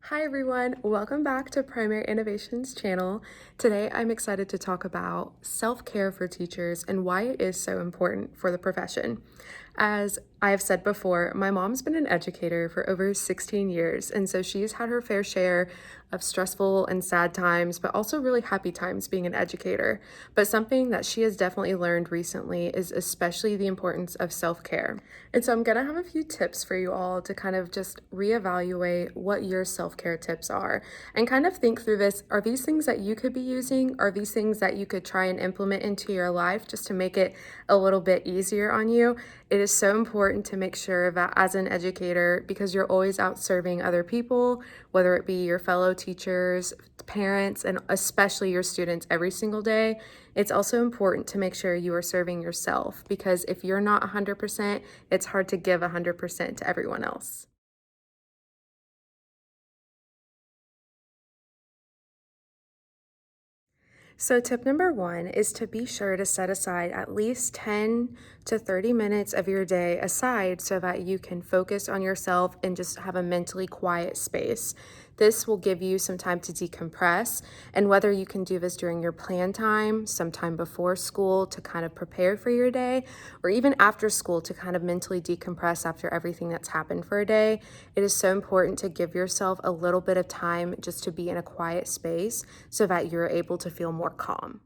Hi everyone, welcome back to Primary Innovations channel. Today I'm excited to talk about self-care for teachers and why it is so important for the profession. As I've said before, my mom's been an educator for over 16 years, and so she's had her fair share of stressful and sad times, but also really happy times being an educator. But something that she has definitely learned recently is especially the importance of self-care. And so I'm gonna have a few tips for you all to kind of just reevaluate what your self-care tips are and kind of think through this. Are these things that you could be using? Are these things that you could try and implement into your life just to make it a little bit easier on you? It is so important to make sure that as an educator, because you're always out serving other people, whether it be your fellow teachers, parents, and especially your students every single day, it's also important to make sure you are serving yourself because if you're not 100%, it's hard to give 100% to everyone else. So, tip number one is to be sure to set aside at least 10 to 30 minutes of your day aside so that you can focus on yourself and just have a mentally quiet space. This will give you some time to decompress, and whether you can do this during your plan time, sometime before school to kind of prepare for your day, or even after school to kind of mentally decompress after everything that's happened for a day, it is so important to give yourself a little bit of time just to be in a quiet space so that you're able to feel more calm.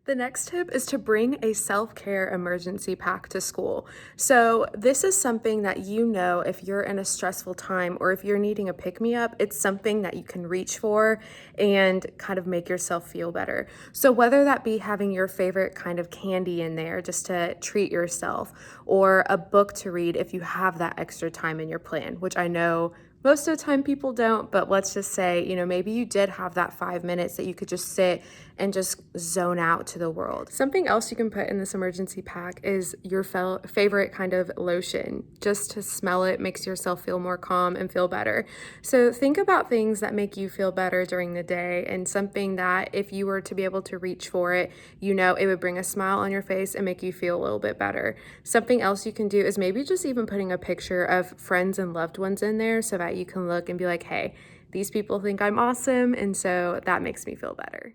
The next tip is to bring a self-care emergency pack to school. So, this is something that you know if you're in a stressful time or if you're needing a pick-me-up, it's something that you can reach for and kind of make yourself feel better. So, whether that be having your favorite kind of candy in there just to treat yourself, or a book to read if you have that extra time in your plan, which I know most of the time people don't, but let's just say, maybe you did have that 5 minutes that you could just sit and just zone out to the world. Something else you can put in this emergency pack is your favorite kind of lotion. Just to smell it makes yourself feel more calm and feel better. So think about things that make you feel better during the day and something that if you were to be able to reach for it, it would bring a smile on your face and make you feel a little bit better. Something else you can do is maybe just even putting a picture of friends and loved ones in there so that you can look and be like, hey, these people think I'm awesome. And so that makes me feel better.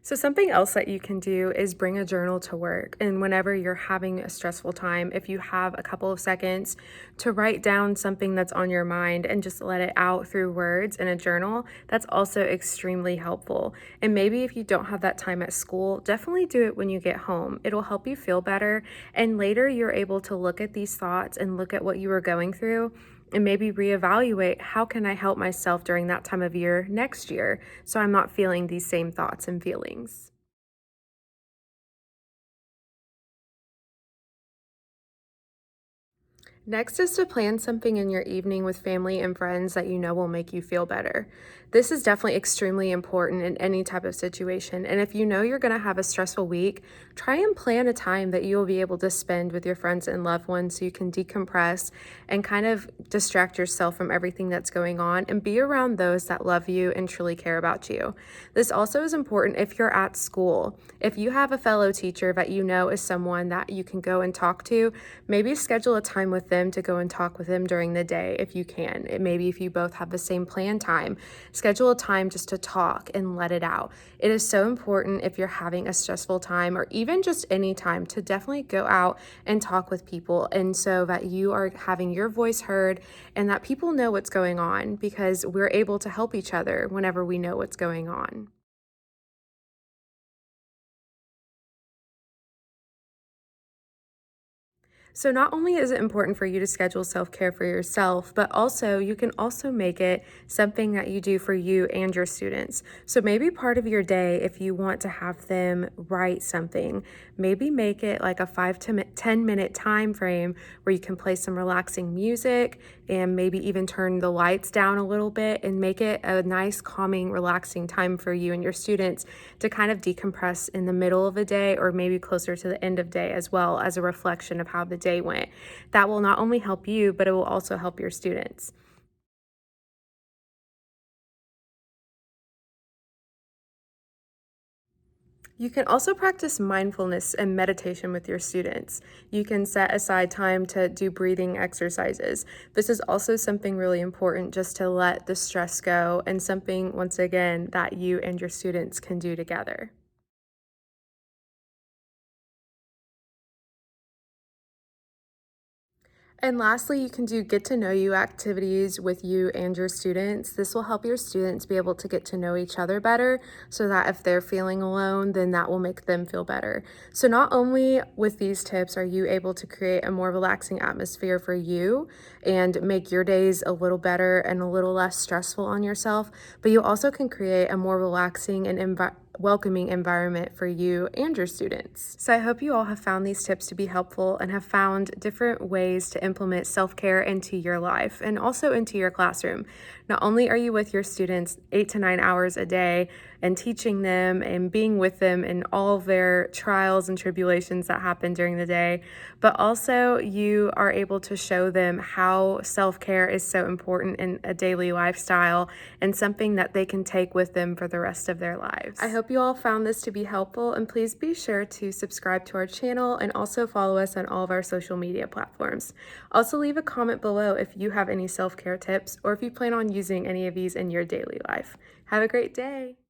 So, something else that you can do is bring a journal to work. And whenever you're having a stressful time, if you have a couple of seconds to write down something that's on your mind and just let it out through words in a journal, that's also extremely helpful. And maybe if you don't have that time at school, definitely do it when you get home. It'll help you feel better. And later, you're able to look at these thoughts and look at what you were going through and maybe reevaluate how can I help myself during that time of year next year so I'm not feeling these same thoughts and feelings. Next is to plan something in your evening with family and friends that you know will make you feel better. This is definitely extremely important in any type of situation. And if you know you're going to have a stressful week, try and plan a time that you'll be able to spend with your friends and loved ones so you can decompress and kind of distract yourself from everything that's going on and be around those that love you and truly care about you. This also is important if you're at school. If you have a fellow teacher that you know is someone that you can go and talk to, maybe schedule a time with them to go and talk with them during the day if you can. Maybe if you both have the same plan time, schedule a time just to talk and let it out. It is so important if you're having a stressful time or even just any time to definitely go out and talk with people and so that you are having your voice heard and that people know what's going on because we're able to help each other whenever we know what's going on. So not only is it important for you to schedule self-care for yourself, but also you can also make it something that you do for you and your students. So maybe part of your day, if you want to have them write something, maybe make it like a 5 to 10 minute time frame where you can play some relaxing music and maybe even turn the lights down a little bit and make it a nice, calming, relaxing time for you and your students to kind of decompress in the middle of the day or maybe closer to the end of day as well as a reflection of how the day went. That will not only help you, but it will also help your students. You can also practice mindfulness and meditation with your students. You can set aside time to do breathing exercises. This is also something really important just to let the stress go and something, once again, that you and your students can do together. And lastly, you can do get to know you activities with you and your students. This will help your students be able to get to know each other better so that if they're feeling alone, then that will make them feel better. So, not only with these tips are you able to create a more relaxing atmosphere for you and make your days a little better and a little less stressful on yourself, but you also can create a more relaxing and welcoming environment for you and your students. So I hope you all have found these tips to be helpful and have found different ways to implement self-care into your life and also into your classroom. Not only are you with your students 8 to 9 hours a day and teaching them and being with them in all of their trials and tribulations that happen during the day, but also you are able to show them how self-care is so important in a daily lifestyle and something that they can take with them for the rest of their lives. I hope you all found this to be helpful, and please be sure to subscribe to our channel and also follow us on all of our social media platforms. Also, leave a comment below if you have any self-care tips or if you plan on using any of these in your daily life. Have a great day.